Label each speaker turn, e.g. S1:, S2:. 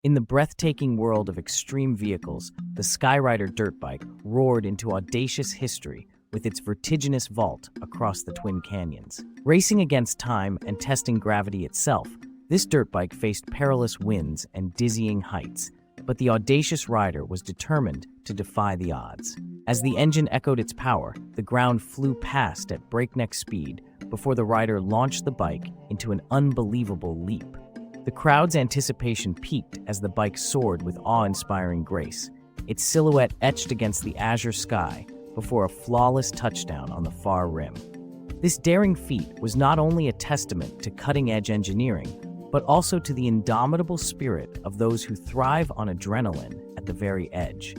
S1: In the breathtaking world of extreme vehicles, the Skyrider Dirt Bike roared into audacious history with its vertiginous vault across the Twin Canyons. Racing against time and testing gravity itself, this dirt bike faced perilous winds and dizzying heights, but the audacious rider was determined to defy the odds. As the engine echoed its power, the ground flew past at breakneck speed before the rider launched the bike into an unbelievable leap. The crowd's anticipation peaked as the bike soared with awe-inspiring grace, its silhouette etched against the azure sky before a flawless touchdown on the far rim. This daring feat was not only a testament to cutting-edge engineering, but also to the indomitable spirit of those who thrive on adrenaline at the very edge.